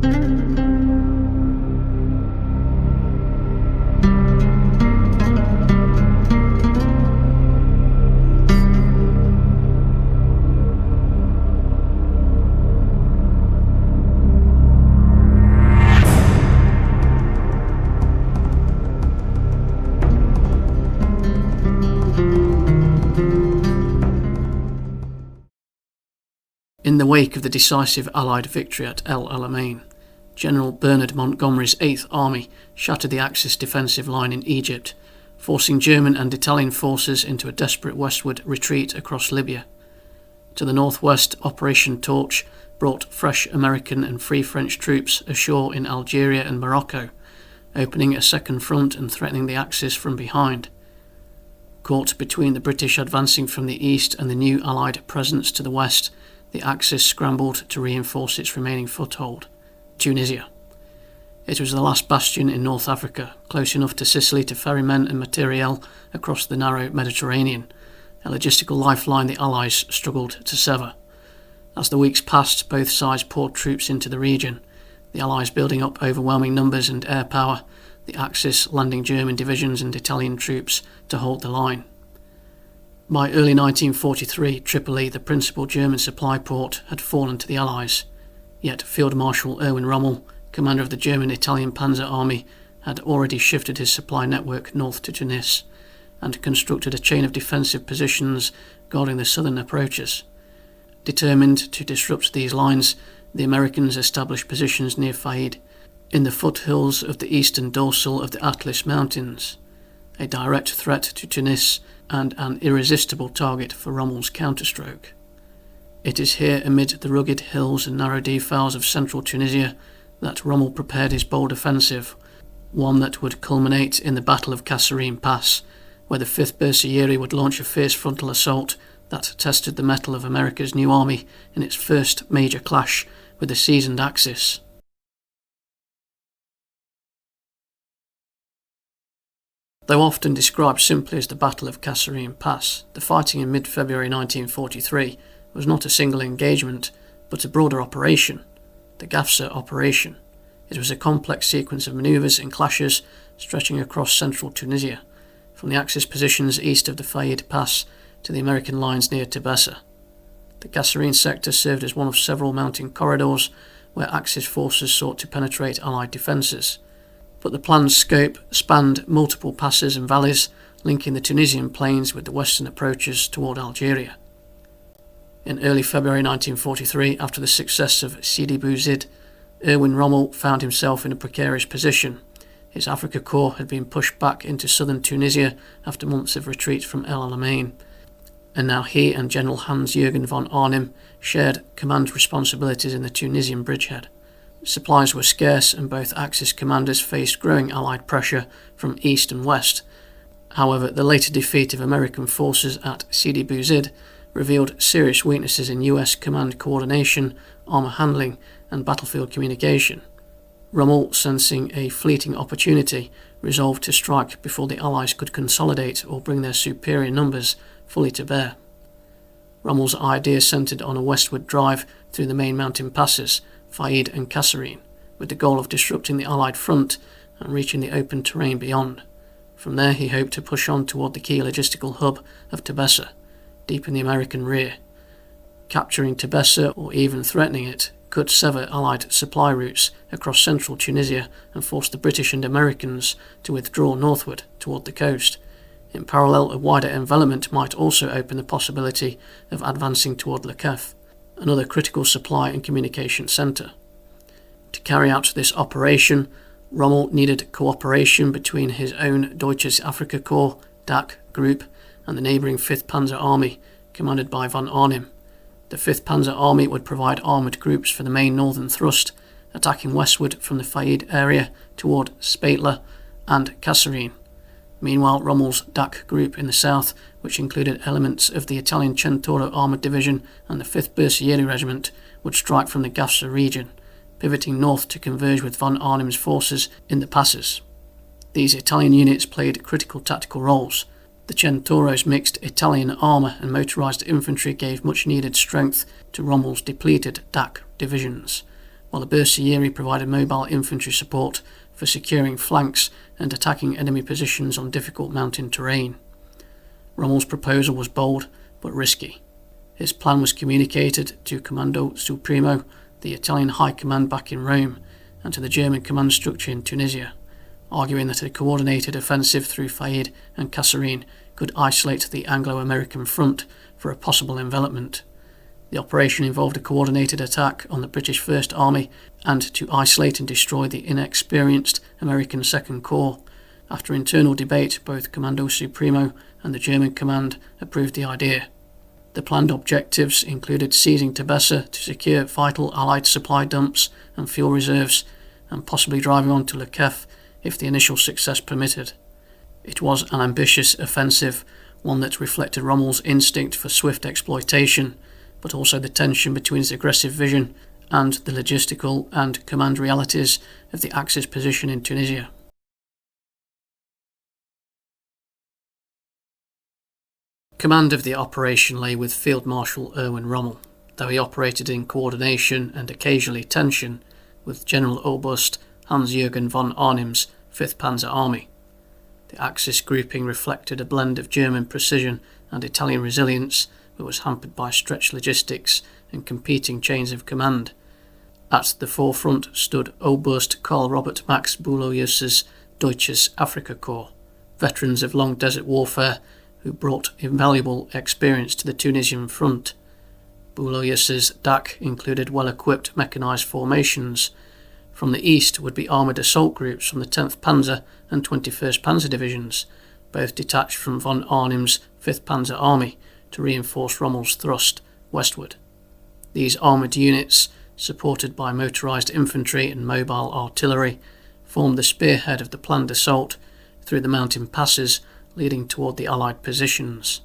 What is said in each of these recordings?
In the wake of the decisive Allied victory at El Alamein, General Bernard Montgomery's 8th Army shattered the Axis defensive line in Egypt, forcing German and Italian forces into a desperate westward retreat across Libya. To the northwest, Operation Torch brought fresh American and Free French troops ashore in Algeria and Morocco, opening a second front and threatening the Axis from behind. Caught between the British advancing from the east and the new Allied presence to the west, the Axis scrambled to reinforce its remaining foothold, Tunisia. It was the last bastion in North Africa, close enough to Sicily to ferry men and materiel across the narrow Mediterranean, a logistical lifeline the Allies struggled to sever. As the weeks passed, both sides poured troops into the region, the Allies building up overwhelming numbers and air power, the Axis landing German divisions and Italian troops to hold the line. By early 1943, Tripoli, the principal German supply port, had fallen to the Allies, yet Field Marshal Erwin Rommel, commander of the German-Italian Panzer Army, had already shifted his supply network north to Tunis and constructed a chain of defensive positions guarding the southern approaches. Determined to disrupt these lines, the Americans established positions near Faïd, in the foothills of the eastern dorsal of the Atlas Mountains, a direct threat to Tunis and an irresistible target for Rommel's counterstroke. It is here amid the rugged hills and narrow defiles of central Tunisia that Rommel prepared his bold offensive, one that would culminate in the Battle of Kasserine Pass, where the 5th Bersaglieri would launch a fierce frontal assault that tested the mettle of America's new army in its first major clash with the seasoned Axis. Though often described simply as the Battle of Kasserine Pass, the fighting in mid-February 1943 was not a single engagement, but a broader operation, the Gafsa operation. It was a complex sequence of manoeuvres and clashes stretching across central Tunisia, from the Axis positions east of the Faïd Pass to the American lines near Tebessa. The Kasserine sector served as one of several mountain corridors where Axis forces sought to penetrate Allied defences, but the planned scope spanned multiple passes and valleys, linking the Tunisian plains with the western approaches toward Algeria. In early February 1943, after the success of Sidi Bouzid, Erwin Rommel found himself in a precarious position. His Afrika Korps had been pushed back into southern Tunisia after months of retreat from El Alamein, and now he and General Hans-Jürgen von Arnim shared command responsibilities in the Tunisian bridgehead. Supplies were scarce and both Axis commanders faced growing Allied pressure from east and west. However, the later defeat of American forces at Sidi Bouzid revealed serious weaknesses in US command coordination, armour handling and battlefield communication. Rommel, sensing a fleeting opportunity, resolved to strike before the Allies could consolidate or bring their superior numbers fully to bear. Rommel's idea centred on a westward drive through the main mountain passes, Faïd and Kasserine, with the goal of disrupting the Allied front and reaching the open terrain beyond. From there he hoped to push on toward the key logistical hub of Tebessa, deep in the American rear. Capturing Tebessa, or even threatening it, could sever Allied supply routes across central Tunisia and force the British and Americans to withdraw northward toward the coast. In parallel, a wider envelopment might also open the possibility of advancing toward Le Kef, another critical supply and communication centre. To carry out this operation, Rommel needed cooperation between his own Deutsches Afrika Korps (DAK) group and the neighbouring 5th Panzer Army, commanded by von Arnim. The 5th Panzer Army would provide armoured groups for the main northern thrust, attacking westward from the Faïd area toward Spatla and Kasserine. Meanwhile, Rommel's DAK group in the south, which included elements of the Italian Centauro Armored Division and the 5th Bersaglieri Regiment, would strike from the Gafsa region, pivoting north to converge with von Arnim's forces in the passes. These Italian units played critical tactical roles. The Centauro's mixed Italian armour and motorised infantry gave much-needed strength to Rommel's depleted DAK divisions. while the Bersaglieri provided mobile infantry support for securing flanks and attacking enemy positions on difficult mountain terrain. Rommel's proposal was bold but risky. His plan was communicated to Comando Supremo, the Italian High Command back in Rome, and to the German command structure in Tunisia, arguing that a coordinated offensive through Faïd and Kasserine could isolate the Anglo-American front for a possible envelopment. The operation involved a coordinated attack on the British First Army and to isolate and destroy the inexperienced American Second Corps. After internal debate, both Comando Supremo and the German command approved the idea. The planned objectives included seizing Tebessa to secure vital Allied supply dumps and fuel reserves, and possibly driving on to Le Kef if the initial success permitted. It was an ambitious offensive, one that reflected Rommel's instinct for swift exploitation, but also the tension between his aggressive vision and the logistical and command realities of the Axis position in Tunisia. Command of the operation lay with Field Marshal Erwin Rommel, though he operated in coordination and occasionally tension with General Oberst Hans-Jürgen von Arnim's 5th Panzer Army. The Axis grouping reflected a blend of German precision and Italian resilience, but was hampered by stretched logistics and competing chains of command. At the forefront stood Oberst Karl Robert Max Bülow-Juss's Deutsches Afrika Korps, veterans of long desert warfare who brought invaluable experience to the Tunisian front. Bülow-Juss's DAC included well-equipped mechanised formations. From the east would be armoured assault groups from the 10th Panzer and 21st Panzer Divisions, both detached from von Arnim's 5th Panzer Army to reinforce Rommel's thrust westward. These armoured units, supported by motorised infantry and mobile artillery, formed the spearhead of the planned assault through the mountain passes leading toward the Allied positions.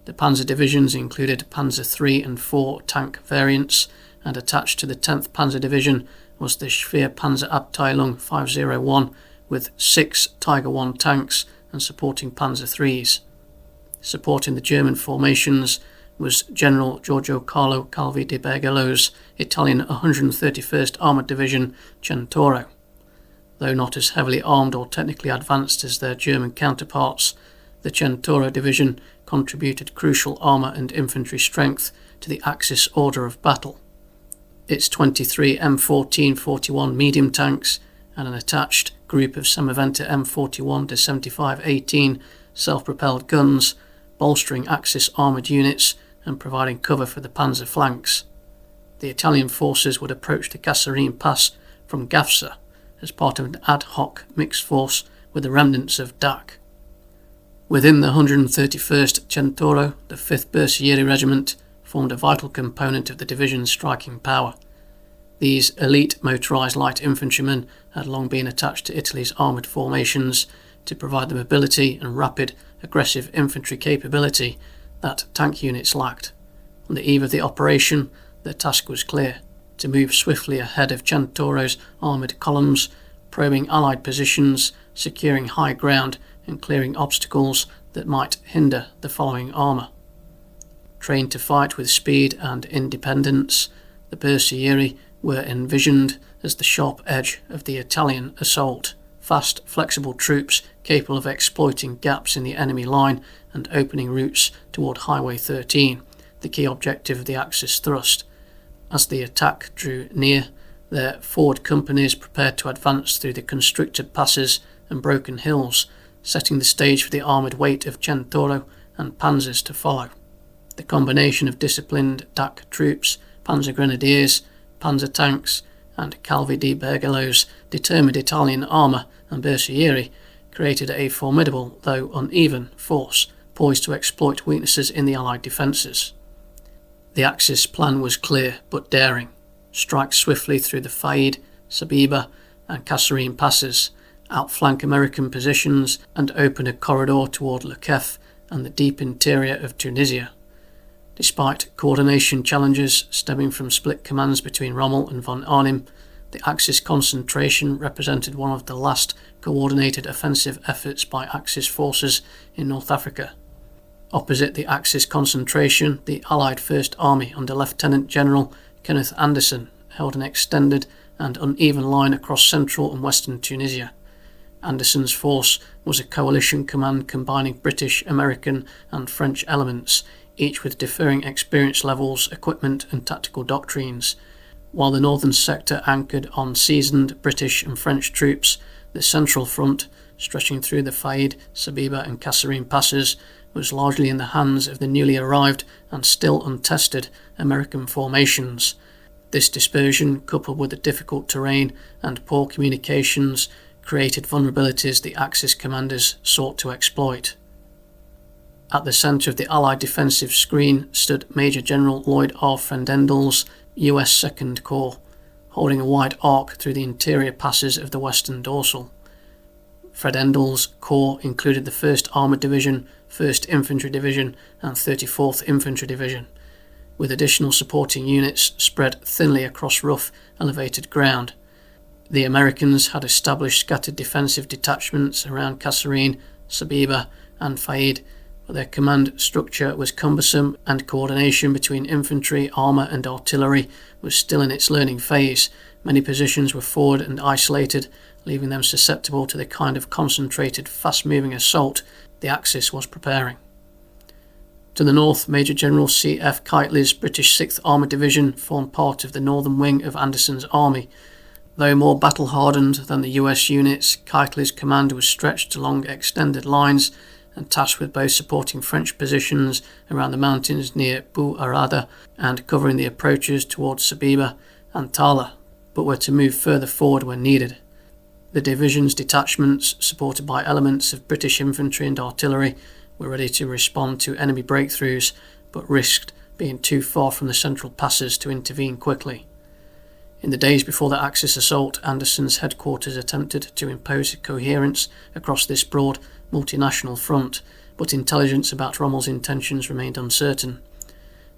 The Panzer Divisions included Panzer III and IV tank variants, and attached to the 10th Panzer Division was the Schwerpanzerabteilung 501 with 6 Tiger I tanks and supporting Panzer IIIs. Supporting the German formations was General Giorgio Carlo Calvi di Bergello's Italian 131st Armored Division Centauro. Though not as heavily armed or technically advanced as their German counterparts, the Centauro Division contributed crucial armour and infantry strength to the Axis order of battle. Its 23 M1441 medium tanks and an attached group of Semaventa M41 to 7518 self-propelled guns, bolstering Axis armoured units and providing cover for the panzer flanks. The Italian forces would approach the Kasserine Pass from Gafsa as part of an ad hoc mixed force with the remnants of DAC. Within the 131st Centauro, the 5th Bersaglieri Regiment formed a vital component of the division's striking power. These elite motorised light infantrymen had long been attached to Italy's armoured formations to provide the mobility and rapid, aggressive infantry capability that tank units lacked. On the eve of the operation, their task was clear: to move swiftly ahead of Centauro's armoured columns, probing Allied positions, securing high ground and clearing obstacles that might hinder the following armour. Trained to fight with speed and independence, the Bersaglieri were envisioned as the sharp edge of the Italian assault, fast, flexible troops capable of exploiting gaps in the enemy line and opening routes toward Highway 13, the key objective of the Axis thrust. As the attack drew near, their forward companies prepared to advance through the constricted passes and broken hills, setting the stage for the armoured weight of Centauro and panzers to follow. The combination of disciplined DAC troops, panzer grenadiers, panzer tanks, and Calvi di Bergello's determined Italian armour and Bersaglieri created a formidable, though uneven, force poised to exploit weaknesses in the Allied defences. The Axis plan was clear but daring: strike swiftly through the Faïd, Sabiba and Kasserine passes, outflank American positions and open a corridor toward Le Kef and the deep interior of Tunisia. Despite coordination challenges stemming from split commands between Rommel and von Arnim, the Axis concentration represented one of the last coordinated offensive efforts by Axis forces in North Africa. Opposite the Axis concentration, the Allied First Army under Lieutenant General Kenneth Anderson held an extended and uneven line across central and western Tunisia. Anderson's force was a coalition command combining British, American and French elements, each with differing experience levels, equipment and tactical doctrines. While the northern sector anchored on seasoned British and French troops, the central front, stretching through the Faïd, Sabiba and Kasserine passes, was largely in the hands of the newly arrived and still untested American formations. This dispersion, coupled with the difficult terrain and poor communications, created vulnerabilities the Axis commanders sought to exploit. At the centre of the Allied defensive screen stood Major General Lloyd R. Frendendel's US 2nd Corps, holding a wide arc through the interior passes of the western dorsal. Frendendel's corps included the 1st Armored Division, 1st Infantry Division and 34th Infantry Division, with additional supporting units spread thinly across rough, elevated ground. The Americans had established scattered defensive detachments around Kasserine, Sabiba and Faïd, but their command structure was cumbersome and coordination between infantry, armour and artillery was still in its learning phase. Many positions were forward and isolated, leaving them susceptible to the kind of concentrated, fast-moving assault the Axis was preparing. To the north, Major General C. F. Keightley's British 6th Armoured Division formed part of the northern wing of Anderson's army. Though more battle-hardened than the US units, Keightley's command was stretched along extended lines and tasked with both supporting French positions around the mountains near Bou Arada and covering the approaches towards Sabiba and Tala, but were to move further forward when needed. The division's detachments, supported by elements of British infantry and artillery, were ready to respond to enemy breakthroughs, but risked being too far from the central passes to intervene quickly. In the days before the Axis assault, Anderson's headquarters attempted to impose coherence across this broad multinational front, but intelligence about Rommel's intentions remained uncertain.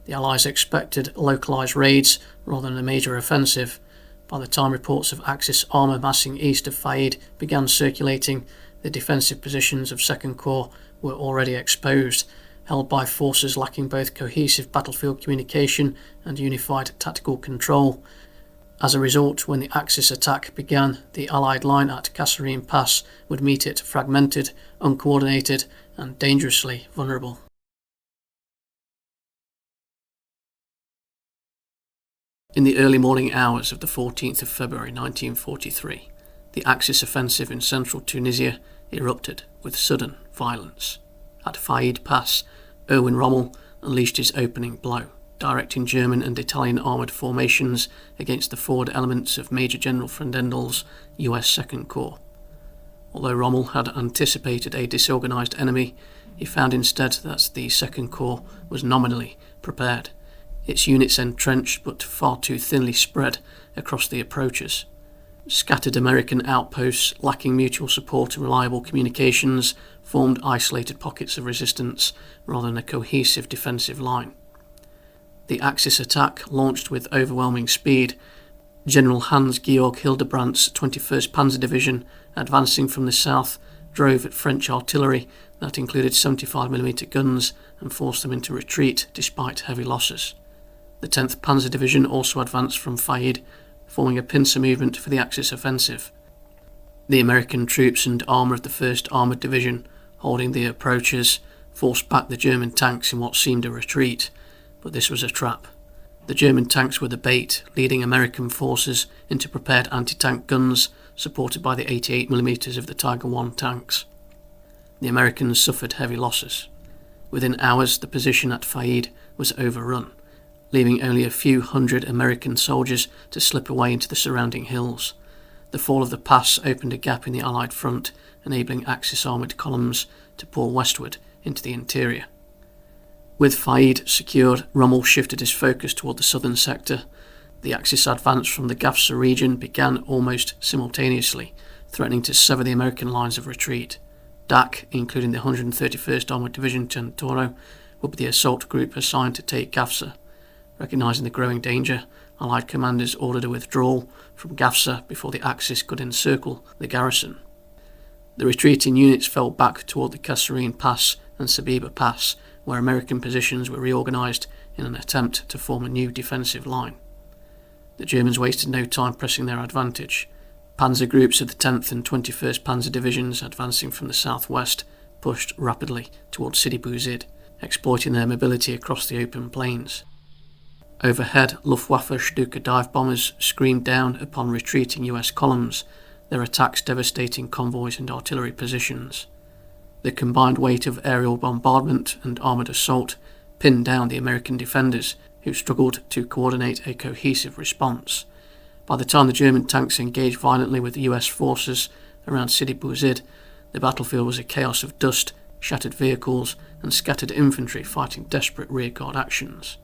The Allies expected localised raids rather than a major offensive. By the time reports of Axis armour massing east of Faïd began circulating, the defensive positions of 2nd Corps were already exposed, held by forces lacking both cohesive battlefield communication and unified tactical control. As a result, when the Axis attack began, the Allied line at Kasserine Pass would meet it fragmented, uncoordinated and dangerously vulnerable. In the early morning hours of the 14th of February 1943, the Axis offensive in central Tunisia erupted with sudden violence. At Faïd Pass, Erwin Rommel unleashed his opening blow, directing German and Italian armoured formations against the forward elements of Major General Frendendel's US 2nd Corps. Although Rommel had anticipated a disorganised enemy, he found instead that the 2nd Corps was nominally prepared, its units entrenched but far too thinly spread across the approaches. Scattered American outposts, lacking mutual support and reliable communications, formed isolated pockets of resistance rather than a cohesive defensive line. The Axis attack launched with overwhelming speed. General Hans-Georg Hildebrandt's 21st Panzer Division, advancing from the south, drove at French artillery that included 75mm guns and forced them into retreat despite heavy losses. The 10th Panzer Division also advanced from Faïd, forming a pincer movement for the Axis offensive. The American troops and armour of the 1st Armoured Division, holding the approaches, forced back the German tanks in what seemed a retreat, but this was a trap. The German tanks were the bait, leading American forces into prepared anti-tank guns, supported by the 88mm of the Tiger I tanks. The Americans suffered heavy losses. Within hours, the position at Faïd was overrun, leaving only a few hundred American soldiers to slip away into the surrounding hills. The fall of the pass opened a gap in the Allied front, enabling Axis armoured columns to pour westward into the interior. With Faïd secured, Rommel shifted his focus toward the southern sector. The Axis advance from the Gafsa region began almost simultaneously, threatening to sever the American lines of retreat. DAC, including the 131st Armored Division Centauro, would be the assault group assigned to take Gafsa. Recognising the growing danger, Allied commanders ordered a withdrawal from Gafsa before the Axis could encircle the garrison. The retreating units fell back toward the Kasserine Pass and Sabiba Pass, where American positions were reorganised in an attempt to form a new defensive line. The Germans wasted no time pressing their advantage. Panzer groups of the 10th and 21st Panzer Divisions, advancing from the southwest, pushed rapidly towards Sidi Bouzid, exploiting their mobility across the open plains. Overhead, Luftwaffe Stuka dive bombers screamed down upon retreating US columns, their attacks devastating convoys and artillery positions. The combined weight of aerial bombardment and armoured assault pinned down the American defenders, who struggled to coordinate a cohesive response. By the time the German tanks engaged violently with the US forces around Sidi Bouzid, the battlefield was a chaos of dust, shattered vehicles, and scattered infantry fighting desperate rearguard actions.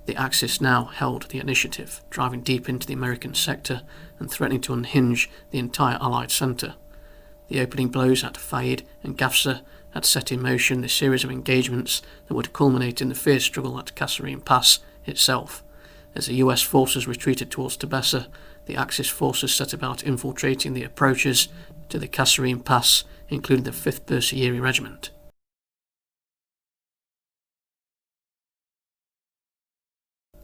The Axis now held the initiative, driving deep into the American sector and threatening to unhinge the entire Allied centre. The opening blows at Faïd and Gafsa had set in motion the series of engagements that would culminate in the fierce struggle at Kasserine Pass itself. As the US forces retreated towards Tebessa, the Axis forces set about infiltrating the approaches to the Kasserine Pass, including the 5th Bersaglieri Regiment.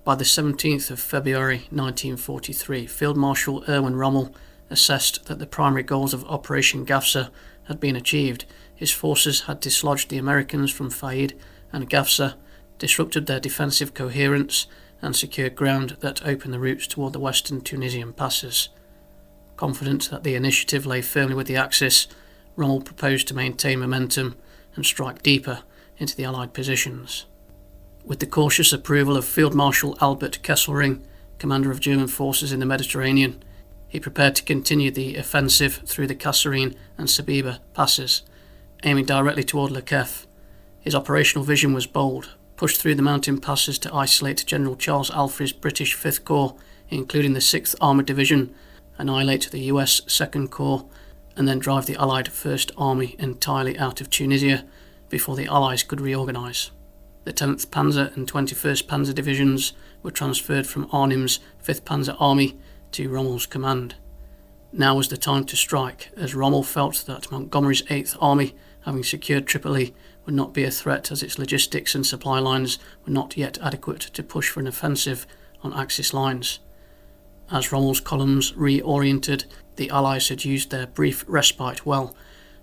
By the 17th of February 1943, Field Marshal Erwin Rommel assessed that the primary goals of Operation Gafsa had been achieved. His forces had dislodged the Americans from Faïd and Gafsa, disrupted their defensive coherence, and secured ground that opened the routes toward the western Tunisian passes. Confident that the initiative lay firmly with the Axis, Rommel proposed to maintain momentum and strike deeper into the Allied positions. With the cautious approval of Field Marshal Albert Kesselring, commander of German forces in the Mediterranean, he prepared to continue the offensive through the Kasserine and Sabiba passes, aiming directly toward Le Kef. His operational vision was bold: push through the mountain passes to isolate General Charles Alfrey's British 5th Corps, including the 6th Armored Division, annihilate the US 2nd Corps, and then drive the Allied 1st Army entirely out of Tunisia before the Allies could reorganise. The 10th Panzer and 21st Panzer Divisions were transferred from Arnim's 5th Panzer Army to Rommel's command. Now was the time to strike, as Rommel felt that Montgomery's 8th Army, having secured Tripoli, would not be a threat, as its logistics and supply lines were not yet adequate to push for an offensive on Axis lines. As Rommel's columns reoriented, the Allies had used their brief respite well.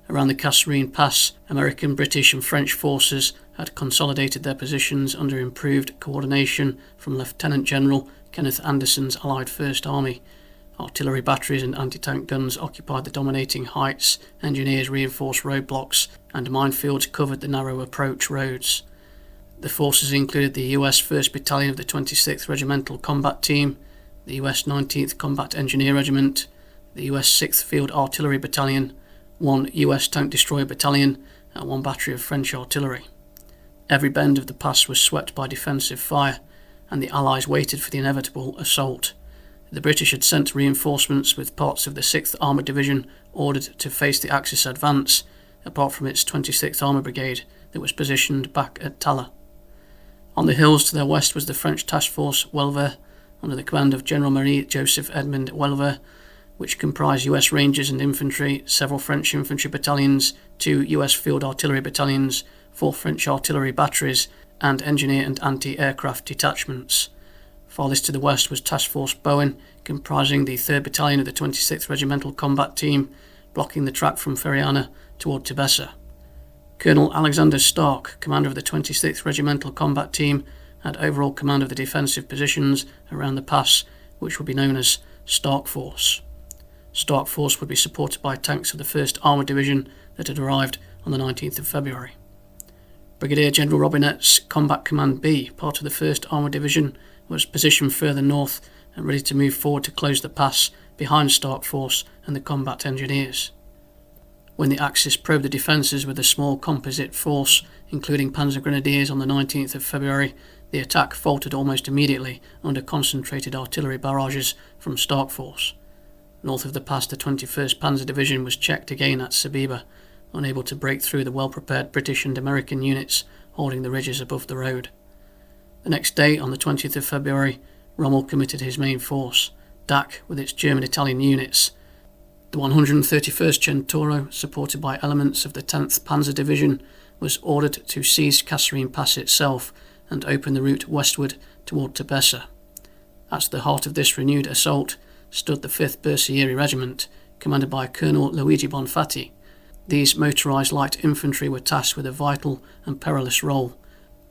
Around the Kasserine Pass, American, British and French forces had consolidated their positions under improved coordination from Lieutenant General Kenneth Anderson's Allied 1st Army. Artillery batteries and anti-tank guns occupied the dominating heights, engineers reinforced roadblocks, and minefields covered the narrow approach roads. The forces included the US 1st Battalion of the 26th Regimental Combat Team, the US 19th Combat Engineer Regiment, the US 6th Field Artillery Battalion, one US Tank Destroyer Battalion, and one battery of French artillery. Every bend of the pass was swept by defensive fire, and the Allies waited for the inevitable assault. The British had sent reinforcements with parts of the 6th Armoured Division ordered to face the Axis advance, apart from its 26th Armour Brigade that was positioned back at Talla. On the hills to their west was the French Task Force Welver, under the command of General Marie-Joseph Edmond Welver, which comprised US Rangers and infantry, several French infantry battalions, 2 US Field Artillery battalions, 4 French artillery batteries, and engineer and anti-aircraft detachments. Farthest to the west was Task Force Bowen, comprising the 3rd Battalion of the 26th Regimental Combat Team, blocking the track from Feriana toward Tebessa. Colonel Alexander Stark, commander of the 26th Regimental Combat Team, had overall command of the defensive positions around the pass, which would be known as Stark Force. Stark Force would be supported by tanks of the 1st Armoured Division that had arrived on the 19th of February. Brigadier General Robinette's Combat Command B, part of the 1st Armoured Division, was positioned further north and ready to move forward to close the pass behind Stark Force and the combat engineers. When the Axis probed the defences with a small composite force, including Panzer Grenadiers, on the 19th of February, the attack faltered almost immediately under concentrated artillery barrages from Stark Force. North of the pass, the 21st Panzer Division was checked again at Sabiba, unable to break through the well-prepared British and American units holding the ridges above the road. The next day, on the 20th of February, Rommel committed his main force, DAC, with its German-Italian units. The 131st Centauro, supported by elements of the 10th Panzer Division, was ordered to seize Kasserine Pass itself and open the route westward toward Tebessa. At the heart of this renewed assault stood the 5th Bersaglieri Regiment, commanded by Colonel Luigi Bonfatti. These motorised light infantry were tasked with a vital and perilous role: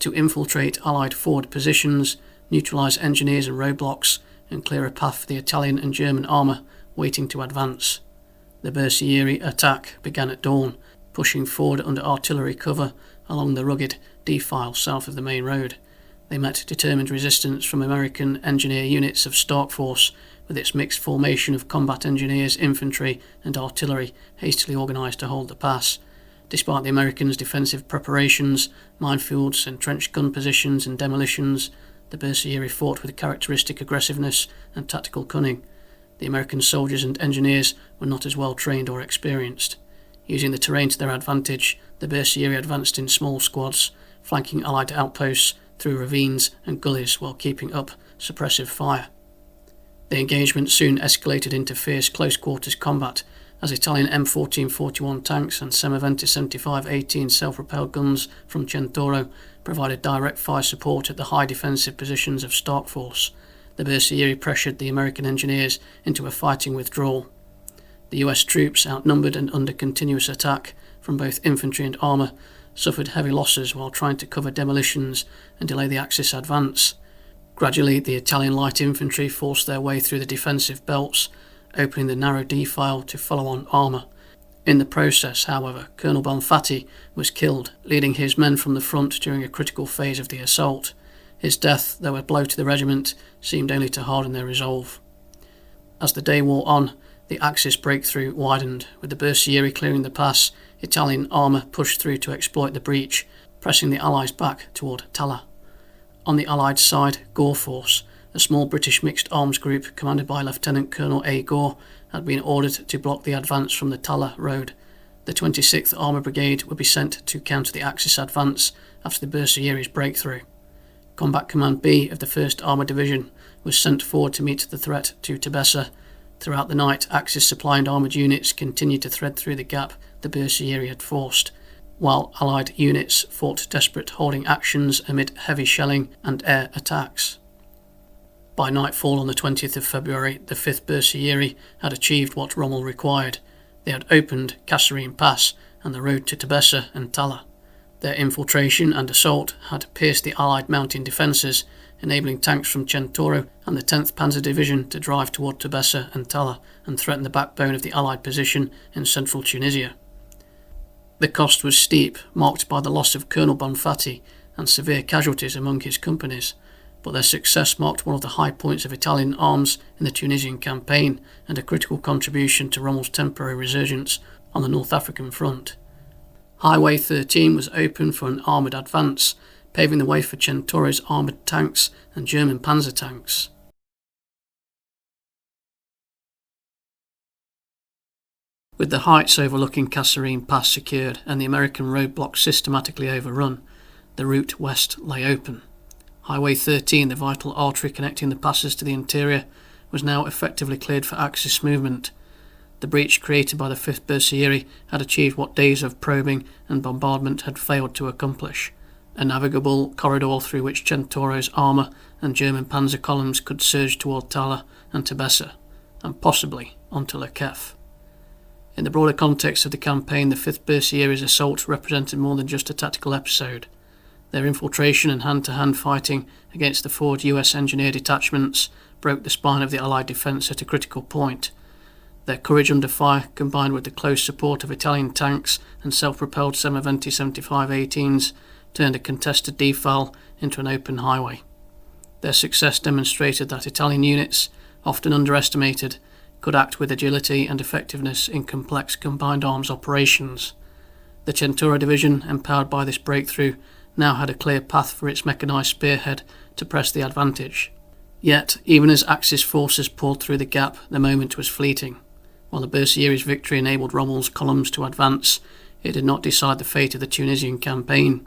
to infiltrate Allied forward positions, neutralise engineers and roadblocks, and clear a path for the Italian and German armour waiting to advance. The Bersaglieri attack began at dawn, pushing forward under artillery cover along the rugged defile south of the main road. They met determined resistance from American engineer units of Stark Force, with its mixed formation of combat engineers, infantry and artillery hastily organised to hold the pass. Despite the Americans' defensive preparations, minefields, entrenched gun positions and demolitions, the Bersaglieri fought with characteristic aggressiveness and tactical cunning. The American soldiers and engineers were not as well trained or experienced. Using the terrain to their advantage, the Bersaglieri advanced in small squads, flanking Allied outposts through ravines and gullies while keeping up suppressive fire. The engagement soon escalated into fierce close-quarters combat as Italian M1441 tanks and Semaventi 75-18 self-propelled guns from Centauro provided direct fire support at the high defensive positions of Stark Force. The Bersaglieri pressured the American engineers into a fighting withdrawal. The US troops, outnumbered and under continuous attack from both infantry and armour, suffered heavy losses while trying to cover demolitions and delay the Axis advance. Gradually, the Italian light infantry forced their way through the defensive belts, opening the narrow defile to follow on armour. In the process, however, Colonel Bonfatti was killed, leading his men from the front during a critical phase of the assault. His death, though a blow to the regiment, seemed only to harden their resolve. As the day wore on, the Axis breakthrough widened. With the Bersaglieri clearing the pass, Italian armour pushed through to exploit the breach, pressing the Allies back toward Talla. On the Allied side, Gore Force, a small British mixed arms group commanded by Lieutenant Colonel A. Gore, had been ordered to block the advance from the Talla road. The 26th Armour Brigade would be sent to counter the Axis advance after the Bersaglieri's breakthrough. Combat Command B of the 1st Armored Division was sent forward to meet the threat to Tebessa. Throughout the night, Axis supply and armoured units continued to thread through the gap the Bersaglieri had forced, while Allied units fought desperate holding actions amid heavy shelling and air attacks. By nightfall on the 20th of February, the 5th Bersaglieri had achieved what Rommel required. They had opened Kasserine Pass and the road to Tebessa and Talla. Their infiltration and assault had pierced the Allied mountain defences, enabling tanks from Centauro and the 10th Panzer Division to drive toward Tebessa and Talla and threaten the backbone of the Allied position in central Tunisia. The cost was steep, marked by the loss of Colonel Bonfatti and severe casualties among his companies, but their success marked one of the high points of Italian arms in the Tunisian campaign and a critical contribution to Rommel's temporary resurgence on the North African front. Highway 13 was open for an armoured advance, paving the way for Centauro's armoured tanks and German panzer tanks. With the heights overlooking Kasserine Pass secured and the American roadblocks systematically overrun, the route west lay open. Highway 13, the vital artery connecting the passes to the interior, was now effectively cleared for Axis movement. The breach created by the 5th Bersaglieri had achieved what days of probing and bombardment had failed to accomplish: a navigable corridor through which Centauro's armour and German panzer columns could surge toward Talla and Tebessa, and possibly onto Le Kef. In the broader context of the campaign, the 5th Bersaglieri's assault represented more than just a tactical episode. Their infiltration and hand-to-hand fighting against the forward US engineer detachments broke the spine of the Allied defence at a critical point. Their courage under fire, combined with the close support of Italian tanks and self-propelled Semaventi 75-18s, turned a contested defile into an open highway. Their success demonstrated that Italian units, often underestimated, could act with agility and effectiveness in complex combined arms operations. The Centauro division, empowered by this breakthrough, now had a clear path for its mechanised spearhead to press the advantage. Yet, even as Axis forces poured through the gap, the moment was fleeting. While the Bersaglieri's victory enabled Rommel's columns to advance, it did not decide the fate of the Tunisian campaign.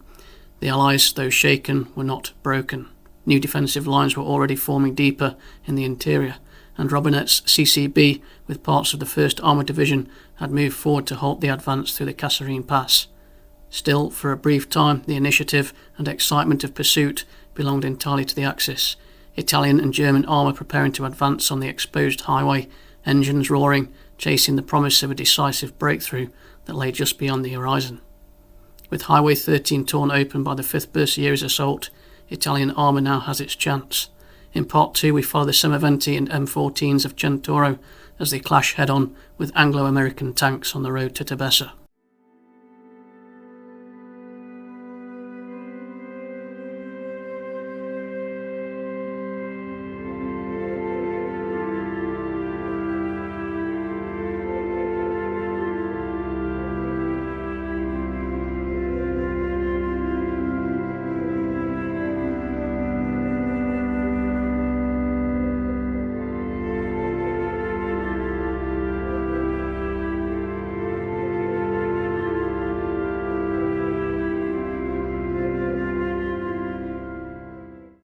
The Allies, though shaken, were not broken. New defensive lines were already forming deeper in the interior, and Robinet's CCB, with parts of the 1st Armoured Division, had moved forward to halt the advance through the Kasserine Pass. Still, for a brief time, the initiative and excitement of pursuit belonged entirely to the Axis. Italian and German armour preparing to advance on the exposed highway, engines roaring, chasing the promise of a decisive breakthrough that lay just beyond the horizon. With Highway 13 torn open by the 5th Bersaglieri's assault, Italian armour now has its chance. In Part 2 we follow the Semaventi and M14s of Centauro as they clash head-on with Anglo-American tanks on the road to Tebessa.